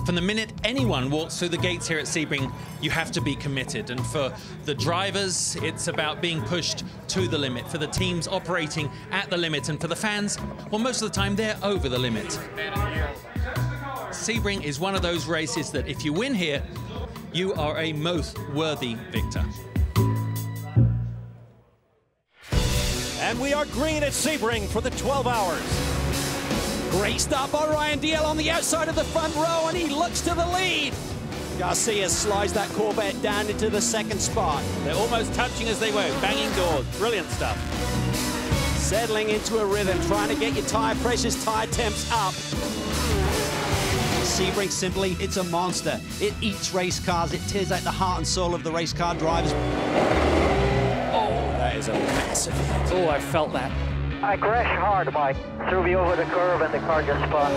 From the minute anyone walks through the gates here at Sebring, you have to be committed. And for the drivers, it's about being pushed to the limit. For the teams operating at the limit. And for the fans, well, most of the time they're over the limit. Sebring is one of those races that if you win here, you are a most worthy victor. And we are green at Sebring for the 12 hours. Great start by Ryan Dalziel on the outside of the front row, and he looks to the lead. Garcia slides that Corvette down into the second spot. They're almost touching as they work, banging doors. Brilliant stuff. Settling into a rhythm, trying to get your tire pressures, tire temps up. Sebring simply, it's a monster. It eats race cars. It tears out the heart and soul of the race car drivers. Oh, that is a massive hit. Oh, I felt that. I crashed hard, Mike. Threw me over the curve and the car just spun.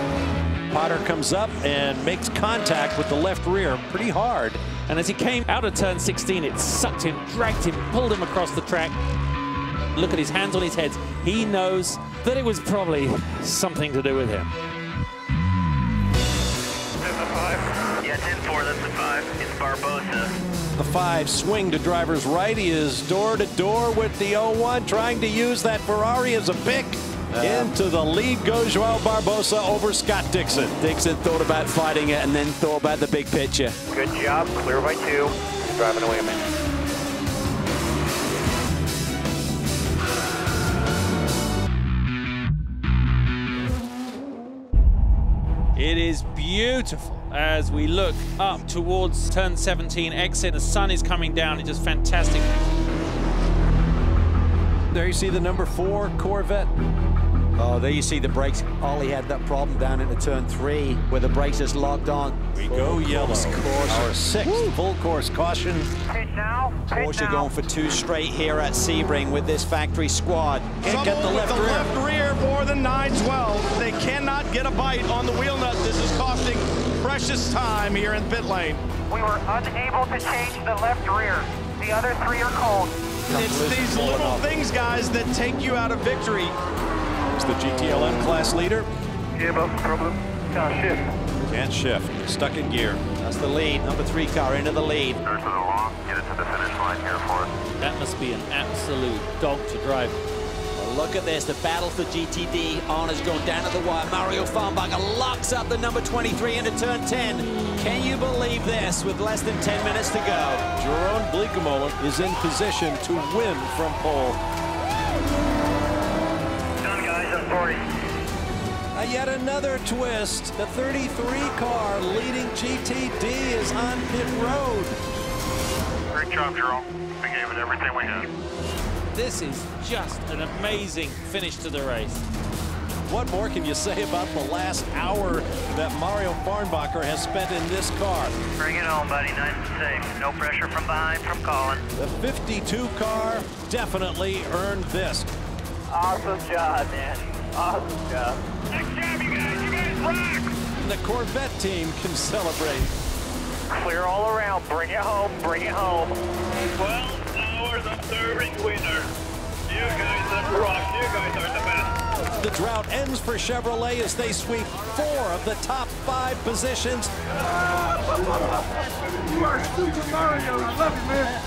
Potter comes up and makes contact with the left rear pretty hard. And as he came out of turn 16, it sucked him, dragged him, pulled him across the track. Look at his hands on his head. He knows that it was probably something to do with him. That's a 5? Yeah, 10-4, that's a 5. It's Barbosa. The 5 swing to driver's right. He is door to door with the 01, trying to use that Ferrari as a pick. Into the lead goes Joao Barbosa over Scott Dixon. Dixon thought about fighting it and then thought about the big picture. Good job, clear by 2. Driving away a minute. It is beautiful as we look up towards turn 17 exit. The sun is coming down. It's just fantastic. There you see the number 4 Corvette. Oh, there you see the brakes. Ollie had that problem down into turn 3 where the brakes just locked on. We go yellow. Our 6th full course caution. Pit now. Porsche going for 2 straight here at Sebring with this factory squad. Can't get the left rear. Left rear more than 912. They cannot get a bite on the wheel nut. This is costing precious time here in pit lane. We were unable to change the left rear. The other 3 are cold. It's these little things, guys, that take you out of victory. Here's the GTLM class leader. Yeah, but problem. Can't shift. Can't shift. Stuck in gear. That's the lead. Number 3 car into the lead. Turn to the long. Get it to the finish line here for us. That must be an absolute dog to drive. Well, look at this. The battle for GTD. Arna's going down to the wire. Mario Farnbacher locks up the number 23 into turn 10. Can you believe this with less than 10 minutes to go? Jeroen Bleekemolen is in position to win from pole. Done, guys. I'm 40. Yet another twist. The 33 car leading GTD is on pit road. Great job, Jerome. We gave it everything we had. This is just an amazing finish to the race. What more can you say about the last hour that Mario Farnbacher has spent in this car? Bring it home, buddy. Nice and safe. No pressure from behind from Colin. The 52 car definitely earned this. Awesome job, man. Awesome job. Nice job, you guys. You guys rock. And the Corvette team can celebrate. Clear all around. Bring it home. Bring it home. 12 hours of serving winner. You guys have rocked. You guys are the best. The drought ends for Chevrolet as they sweep 4 of the top 5 positions. You are Super Mario. I love you, man.